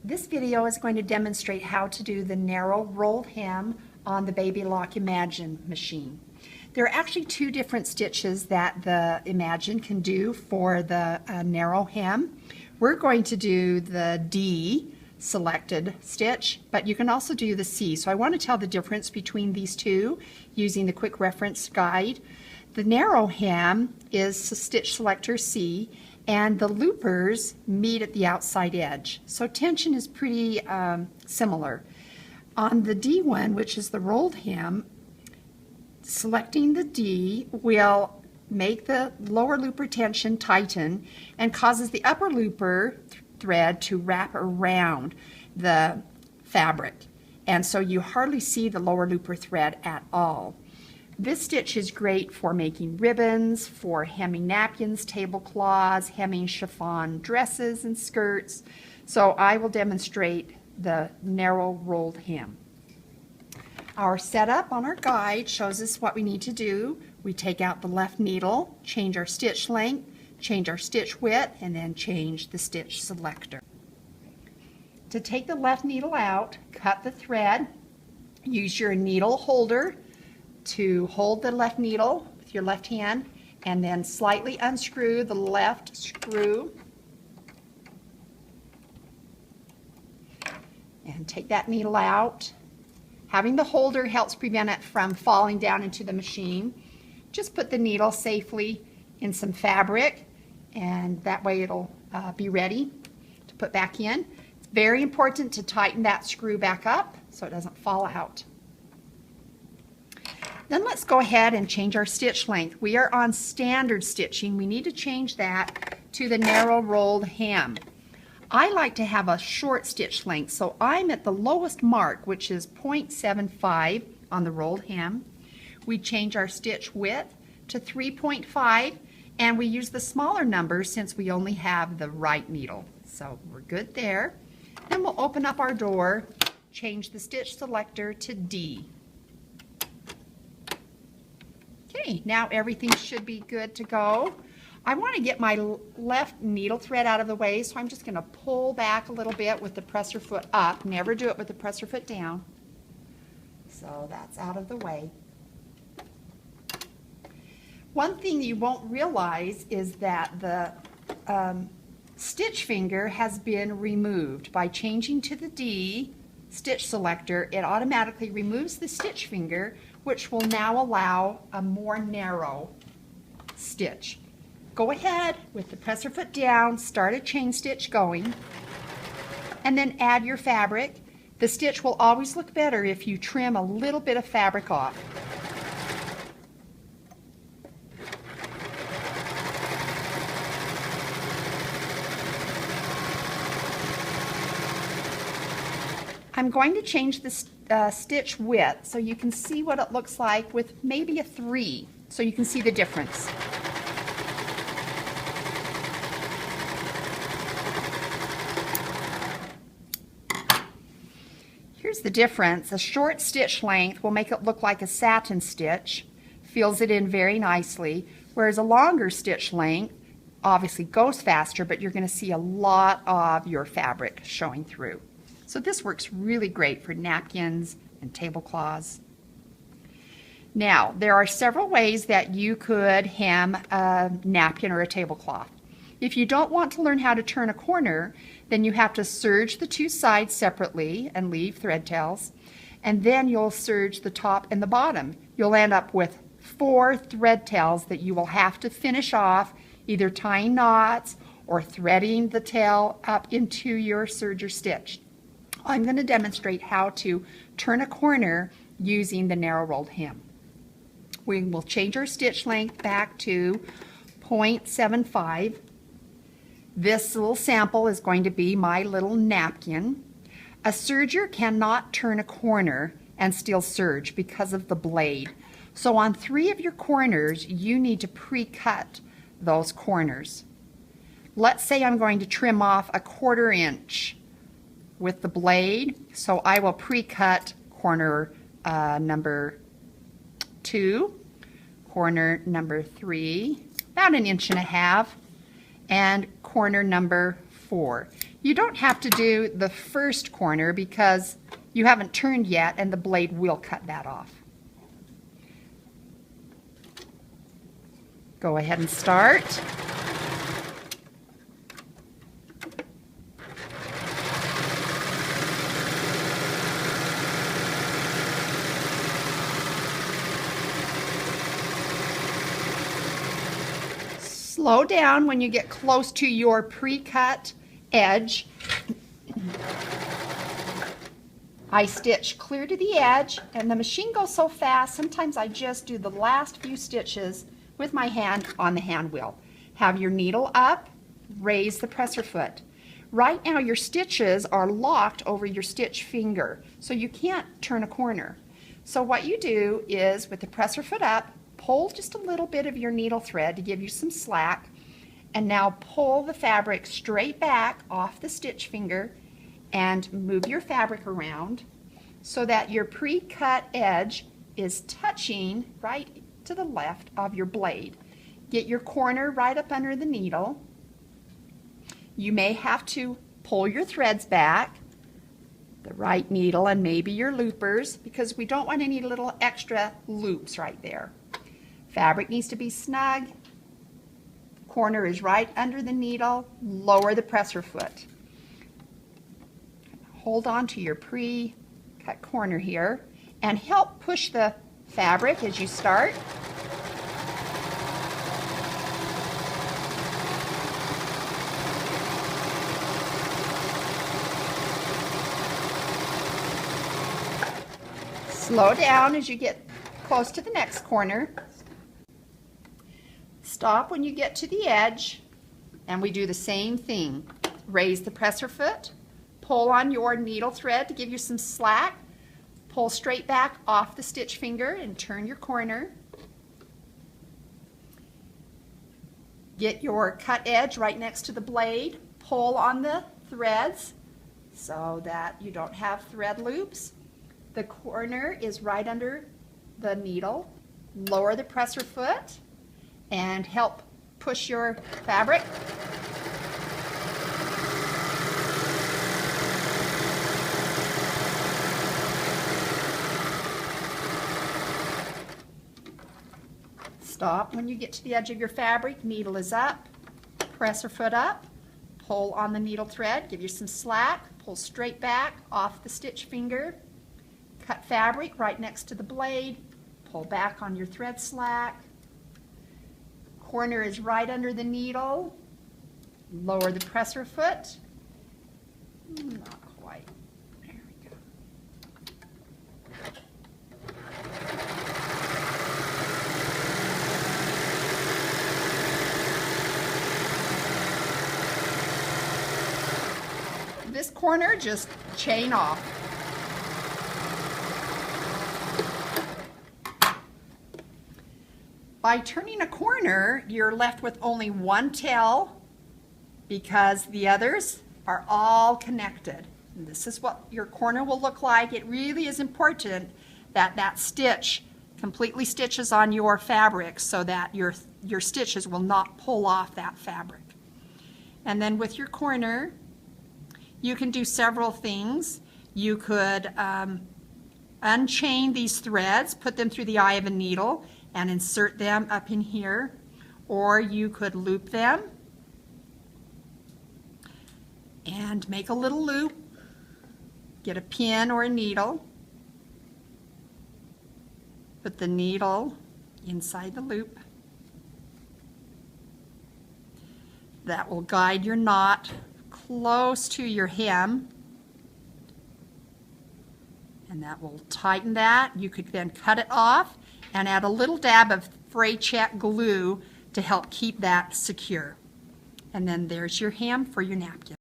This video is going to demonstrate how to do the narrow rolled hem on the Baby Lock Imagine machine. There are actually two different stitches that the Imagine can do for the narrow hem. We're going to do the D selected stitch, but you can also do the C. So I want to tell the difference between these two using the quick reference guide. The narrow hem is stitch selector C, and the loopers meet at the outside edge. So tension is pretty similar. On the D one, which is the rolled hem, selecting the D will make the lower looper tension tighten and causes the upper looper thread to wrap around the fabric. And so you hardly see the lower looper thread at all. This stitch is great for making ribbons, for hemming napkins, tablecloths, hemming chiffon dresses and skirts. So I will demonstrate the narrow rolled hem. Our setup on our guide shows us what we need to do. We take out the left needle, change our stitch length, change our stitch width, and then change the stitch selector. To take the left needle out, cut the thread, use your needle holder to hold the left needle with your left hand, and then slightly unscrew the left screw and take that needle out. Having the holder helps prevent it from falling down into the machine. Just put the needle safely in some fabric, and that way it'll be ready to put back in. It's very important to tighten that screw back up so it doesn't fall out. Then let's go ahead and change our stitch length. We are on standard stitching. We need to change that to the narrow rolled hem. I like to have a short stitch length, so I'm at the lowest mark, which is 0.75 on the rolled hem. We change our stitch width to 3.5, and we use the smaller number since we only have the right needle. So we're good there. Then we'll open up our door, change the stitch selector to D. Okay, now everything should be good to go. I want to get my left needle thread out of the way, so I'm just going to pull back a little bit with the presser foot up. Never do it with the presser foot down. So that's out of the way. One thing you won't realize is that the stitch finger has been removed. By changing to the D stitch selector, it automatically removes the stitch finger, which will now allow a more narrow stitch. Go ahead with the presser foot down, start a chain stitch going, and then add your fabric. The stitch will always look better if you trim a little bit of fabric off. I'm going to change the stitch width so you can see what it looks like with maybe a 3, so you can see the difference. Here's the difference. A short stitch length will make it look like a satin stitch, fills it in very nicely, whereas a longer stitch length obviously goes faster, but you're going to see a lot of your fabric showing through. So this works really great for napkins and tablecloths. Now, there are several ways that you could hem a napkin or a tablecloth. If you don't want to learn how to turn a corner, then you have to serge the two sides separately and leave thread tails, and then you'll serge the top and the bottom. You'll end up with 4 thread tails that you will have to finish off, either tying knots or threading the tail up into your serger stitch. I'm going to demonstrate how to turn a corner using the narrow rolled hem. We will change our stitch length back to 0.75. This little sample is going to be my little napkin. A serger cannot turn a corner and still serge because of the blade. So on 3 of your corners, you need to pre-cut those corners. Let's say I'm going to trim off a 1/4 inch with the blade, so I will pre-cut corner number 2, corner number 3, about 1.5 inches, and corner number 4. You don't have to do the first corner because you haven't turned yet and the blade will cut that off. Go ahead and start. Slow down when you get close to your pre-cut edge. I stitch clear to the edge, and the machine goes so fast, sometimes I just do the last few stitches with my hand on the hand wheel. Have your needle up, raise the presser foot. Right now your stitches are locked over your stitch finger, so you can't turn a corner. So what you do is, with the presser foot up, pull just a little bit of your needle thread to give you some slack, and now pull the fabric straight back off the stitch finger and move your fabric around so that your pre-cut edge is touching right to the left of your blade. Get your corner right up under the needle. You may have to pull your threads back, the right needle and maybe your loopers, because we don't want any little extra loops right there. Fabric needs to be snug. Corner is right under the needle. Lower the presser foot. Hold on to your pre-cut corner here and help push the fabric as you start. Slow down as you get close to the next corner. Stop when you get to the edge, and we do the same thing. Raise the presser foot, pull on your needle thread to give you some slack, pull straight back off the stitch finger and turn your corner. Get your cut edge right next to the blade, pull on the threads so that you don't have thread loops. The corner is right under the needle. Lower the presser foot and help push your fabric. Stop when you get to the edge of your fabric. Needle is up, presser foot up, pull on the needle thread, give you some slack, pull straight back off the stitch finger, cut fabric right next to the blade, pull back on your thread slack. Corner is right under the needle. Lower the presser foot. Not quite. There we go. This corner, just chain off. By turning a corner, you're left with only one tail because the others are all connected. And this is what your corner will look like. It really is important that that stitch completely stitches on your fabric so that your stitches will not pull off that fabric. And then with your corner, you can do several things. You could unchain these threads, put them through the eye of a needle, and insert them up in here, or you could loop them and make a little loop, get a pin or a needle, put the needle inside the loop. That will guide your knot close to your hem, and that will tighten that. You could then cut it off and add a little dab of fray check glue to help keep that secure. And then there's your hem for your napkin.